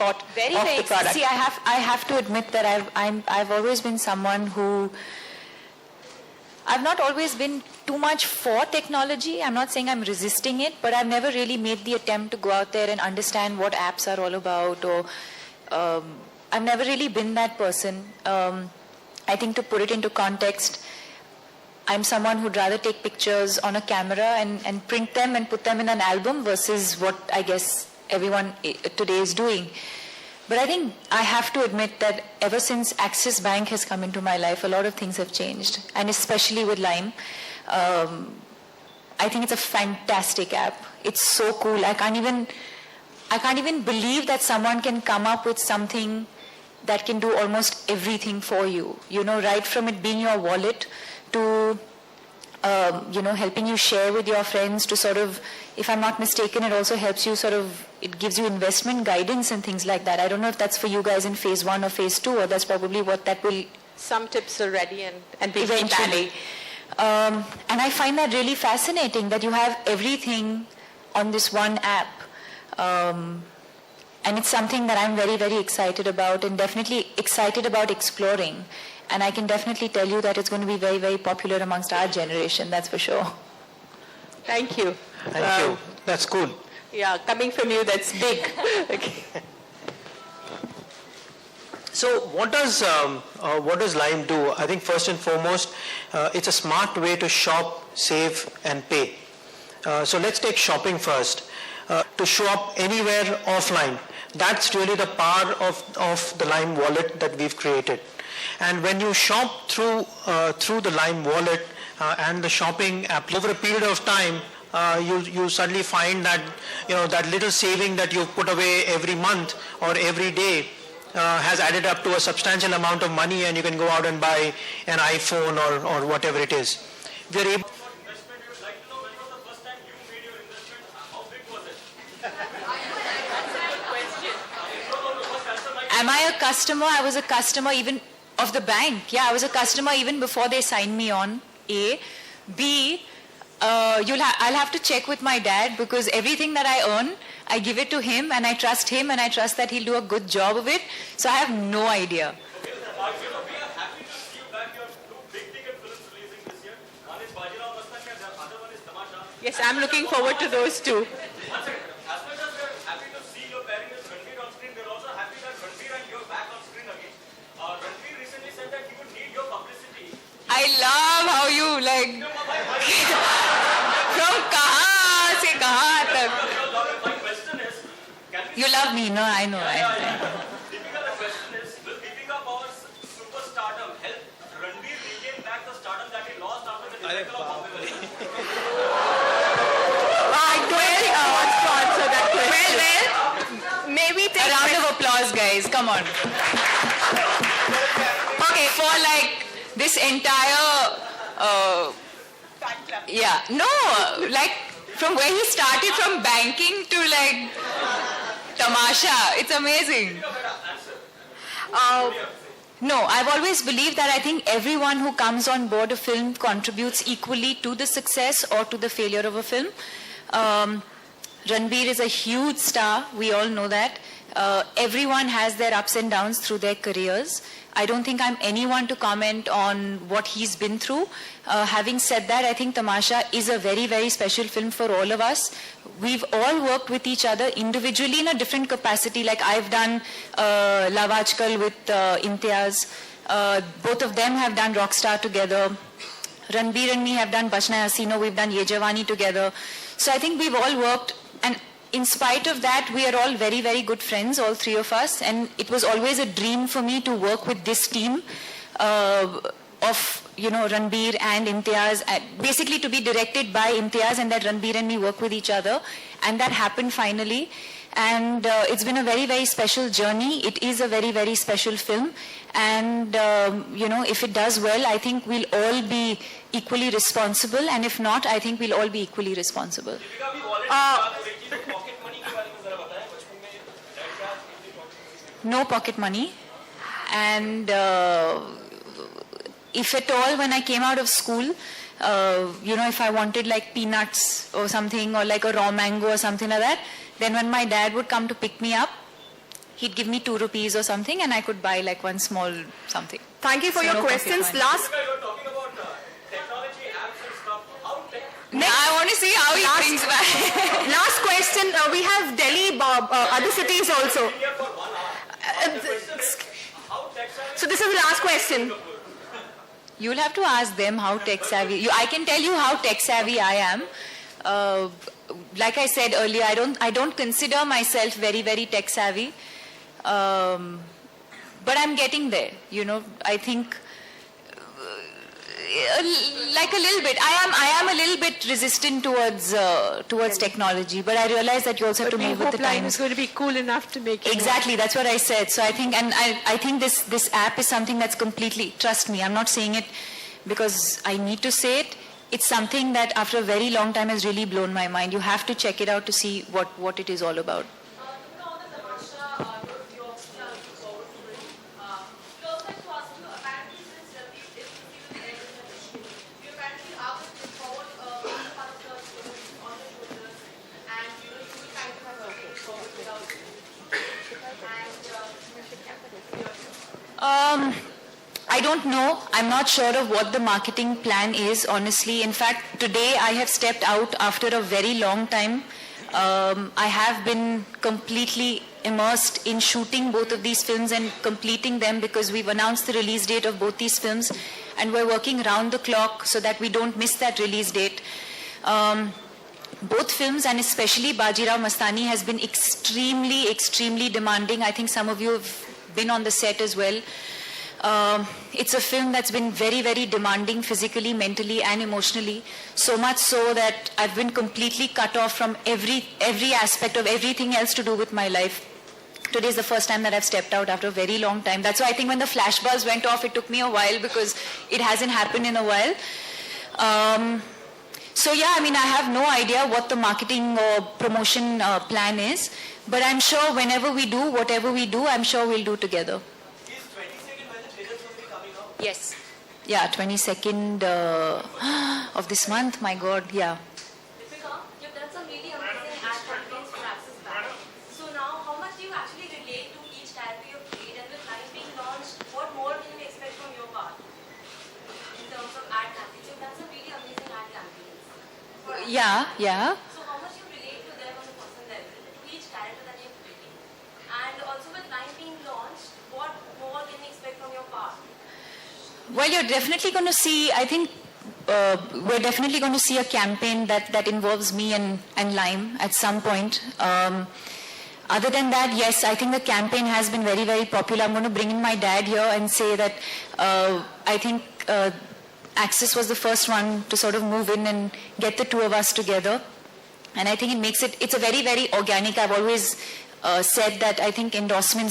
thought very, of very the product. See, I have to admit that I've always been someone who, I've not always been too much for technology. I'm not saying I'm resisting it, but I've never really made the attempt to go out there and understand what apps are all about, or I've never really been that person. I think, to put it into context, I'm someone who'd rather take pictures on a camera and print them and put them in an album versus what I guess everyone today is doing. But I think I have to admit that ever since Axis Bank has come into my life, a lot of things have changed, and especially with Lime. I think it's a fantastic app. It's so cool. I can't even believe that someone can come up with something that can do almost everything for you. You know, right from it being your wallet to helping you share with your friends, to sort of, if I'm not mistaken, it also helps you it gives you investment guidance and things like that. I don't know if that's for you guys in phase 1 or phase 2, or that's probably what that will... Some tips already and eventually. And I find that really fascinating, that you have everything on this one app. And it's something that I'm very, very excited about, and definitely excited about exploring. And I can definitely tell you that it's going to be very, very popular amongst our generation, that's for sure. Thank you. Thank you. That's cool. Yeah, coming from you, that's big. Okay. So what does Lime do? I think first and foremost, it's a smart way to shop, save, and pay. So let's take shopping first. To shop anywhere offline, that's really the power of the Lime wallet that we've created. And when you shop through the Lime wallet and the shopping app, over a period of time, you suddenly find that that little saving that you've put away every month or every day has added up to a substantial amount of money, and you can go out and buy an iPhone or whatever it is. We're able. Am I a customer? I was a customer even of the bank. Yeah, I was a customer even before they signed me on, A. B, I'll have to check with my dad, because everything that I earn, I give it to him, and I trust him, and I trust that he'll do a good job of it. So I have no idea. Okay, we are happy to see you back. You have 2 big-ticket films releasing this year. One is Bajirao Mastani and the other one is Tamasha. Yes, I'm looking forward to those two. One second. As much as we are happy to see your pairing with Ranveer on screen, we are also happy that Ranveer and you are back on screen again. Ranveer recently said that he would need your publicity. I love how you from kahan se kahan tak. My question is, You love me, no? I know. Deepika, the question is, will Deepika Power's superstardom help Ranveer regain back the stardom that he lost after the debacle of Bombay? I don't think I want to answer that question. Well, maybe a round of applause, guys. Come on. Okay, for this entire... from where he started, from banking to Tamasha, it's amazing. No, I've always believed that I think everyone who comes on board a film contributes equally to the success or to the failure of a film. Ranveer is a huge star, we all know that. Everyone has their ups and downs through their careers. I don't think I'm anyone to comment on what he's been through. Having said that, I think Tamasha is a very, very special film for all of us. We've all worked with each other individually in a different capacity. Like I've done Love Aajkal with Imtiaz. Both of them have done Rockstar together. Ranveer and me have done Bachna Hai Hasino. We've done Ye Jawani together. So I think we've all worked, and in spite of that, we are all very, very good friends, all three of us. And it was always a dream for me to work with this team of, Ranveer and Imtiaz, basically to be directed by Imtiaz, and that Ranveer and me work with each other. And that happened finally. And it's been a very, very special journey. It is a very, very special film. And, if it does well, I think we'll all be equally responsible. And if not, I think we'll all be equally responsible. No pocket money. And if at all, when I came out of school, if I wanted peanuts or something, or a raw mango or something like that, then when my dad would come to pick me up, he'd give me 2 rupees or something, and I could buy like one small something. Thank you for So your no pocket questions. money. Last You were talking about technology, apps and stuff. How tech I want to see how he Last- brings back. last question. We have Delhi, other cities also. here for 1 hour? The question is, how tech savvy So this is the last question. You'll have to ask them how tech savvy. I can tell you how tech savvy I am. Like I said earlier, I don't consider myself very, very tech savvy. But I'm getting there. I think like a little bit. I am a little bit resistant towards technology, but I realize that you also have to But we move with hope the Lime times. is going to be cool enough to make it Exactly, that's what I said. So I think, and I think this app is something that's completely, trust me, I'm not saying it because I need to say it. It's something that after a very long time has really blown my mind. You have to check it out to see what it is all about. I don't know. I'm not sure of what the marketing plan is, honestly. In fact, today I have stepped out after a very long time. I have been completely immersed in shooting both of these films and completing them because we've announced the release date of both these films and we're working round the clock so that we don't miss that release date. Both films and especially Bajirao Mastani has been extremely, extremely demanding. I think some of you have been on the set as well. It's a film that's been very, very demanding physically, mentally and emotionally. So much so that I've been completely cut off from every aspect of everything else to do with my life. Today is the first time that I've stepped out after a very long time. That's why I think when the flashbulbs went off, it took me a while because it hasn't happened in a while. So yeah, I mean, I have no idea what the marketing or promotion plan is. But I'm sure whenever we do, whatever we do, I'm sure we'll do together. is 22nd when the trailers will be coming out? Yes. Yeah, 22nd of this month. My God, yeah. Deepika, you've done some really amazing ad campaigns for Axis Bank. So now, how much do you actually relate to each charity you've played? And with Lime being launched, what more can we expect from your part in terms of ad campaigns? You've done some really amazing ad campaigns. for Axis Yeah, Bank. yeah. So how much you relate to them on a personal level, to each character that you've played? And also with Lime being launched, what more can we expect from your part? Well, you're definitely going to see, I think we're definitely going to see a campaign that involves me and Lime at some point. Other than that, yes, I think the campaign has been very, very popular. I'm going to bring in my dad here and say that I think Axis was the first one to sort of move in and get the two of us together. And I think it makes it's a very, very organic. I've always said that I think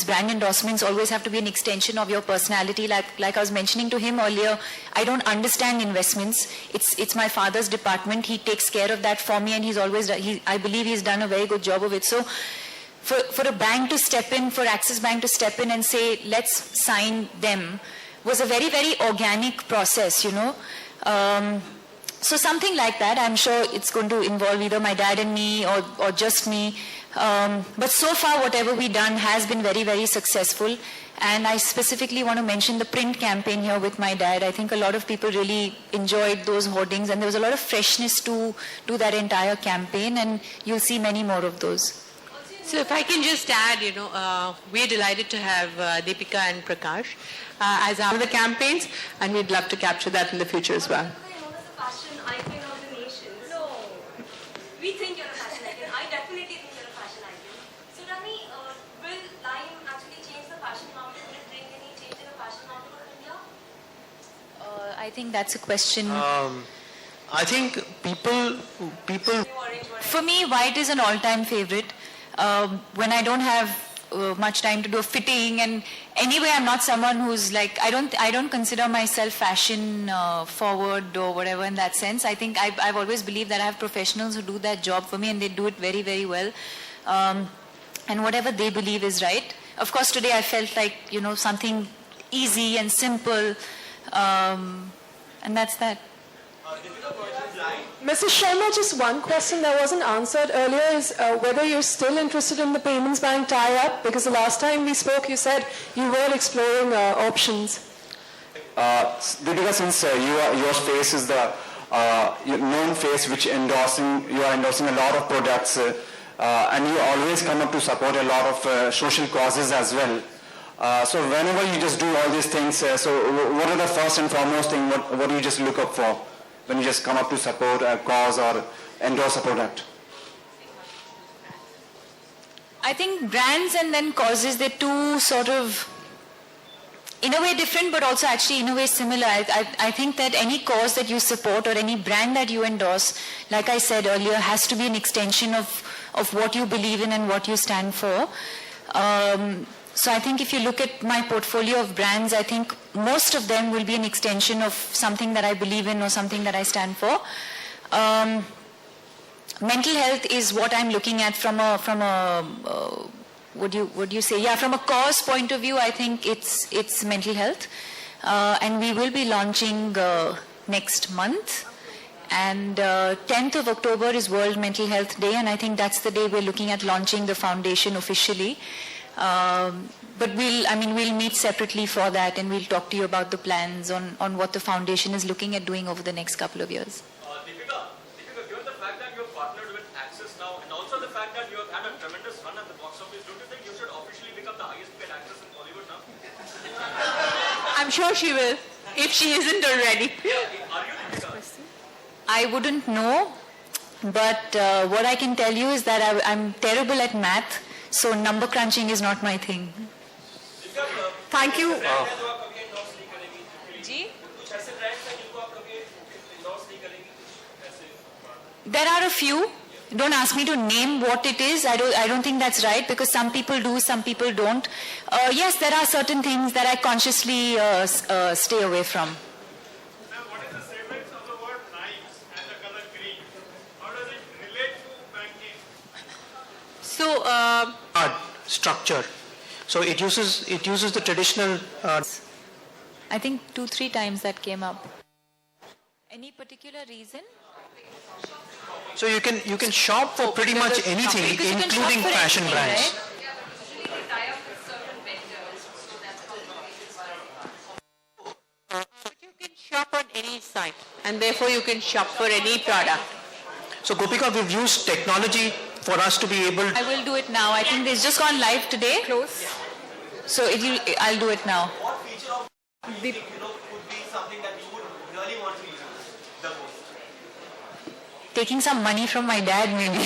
brand endorsements always have to be an extension of your personality. Like I was mentioning to him earlier, I don't understand investments. It's my father's department. He takes care of that for me and I believe he's done a very good job of it. So for a bank to step in, for Axis Bank to step in and say, let's sign them, was a very, very organic process, So something like that, I'm sure it's going to involve either my dad and me or just me. But so far, whatever we've done has been very, very successful. And I specifically want to mention the print campaign here with my dad. I think a lot of people really enjoyed those hoardings and there was a lot of freshness to that entire campaign and you'll see many more of those. So if I can just add, we're delighted to have Deepika and Prakash as our the campaigns, and we'd love to capture that in the future as well. I know that's a fashion icon of the nation. No. We think you're a fashion icon. I definitely think you're a fashion icon. So tell me, will Lime actually change the fashion market? Will it bring any change in the fashion market of India? I think that's a question. I think people For me, white is an all-time favorite. When I don't have much time to do a fitting, and anyway, I'm not someone who's like I don't consider myself fashion forward or whatever in that sense. I think I've always believed that I have professionals who do that job for me, and they do it very, very well. And whatever they believe is right. Of course, today I felt like something easy and simple, and that's that. Deepika, what is Mrs. Sharma, just one question that wasn't answered earlier is whether you're still interested in the Payments Bank tie-up, because the last time we spoke you said you were exploring options. Deepika, since your face is the known face which you are endorsing a lot of products and you always come up to support a lot of social causes as well. So whenever you just do all these things, so what are the first and foremost thing, what do you just look up for when you just come up to support a cause or endorse a product? I think brands and then causes, they're two sort of, in a way different, but also actually in a way similar. I think that any cause that you support or any brand that you endorse, like I said earlier, has to be an extension of what you believe in and what you stand for. So I think if you look at my portfolio of brands, I think most of them will be an extension of something that I believe in or something that I stand for. Mental health is what I'm looking at from a what do you say? Yeah, from a cause point of view, I think it's mental health, and we will be launching next month. And 10th of October is World Mental Health Day, and I think that's the day we're looking at launching the foundation officially. But we'll meet separately for that, and we'll talk to you about the plans on what the foundation is looking at doing over the next couple of years. Deepika, given the fact that you have partnered with Access now, and also the fact that you have had a tremendous run at the box office, don't you think you should officially become the highest paid actress in Bollywood now? I'm sure she will, if she isn't already. Are you, Deepika? I wouldn't know, but what I can tell you is that I'm terrible at math, so number crunching is not my thing. Thank you. There are a few. Don't ask me to name what it is. I don't think that's right, because some people do, some people don't. Yes, there are certain things that I consciously stay away from. What is the sequence of the word knives and the color green? How does it relate to banking? So, Structure. So it uses the traditional. I think 2-3 times that came up. Any particular reason? So you can shop for pretty much anything, Because you can shop including for fashion anything, brands. right? but you can shop on any site, and therefore you can shop for any product. So Gopika, we've used technology for us to be able. I will do it now. I think it's just gone live today. Close. So I'll do it now. What feature of would be something that you would really want to use the most? Taking some money from my dad, maybe.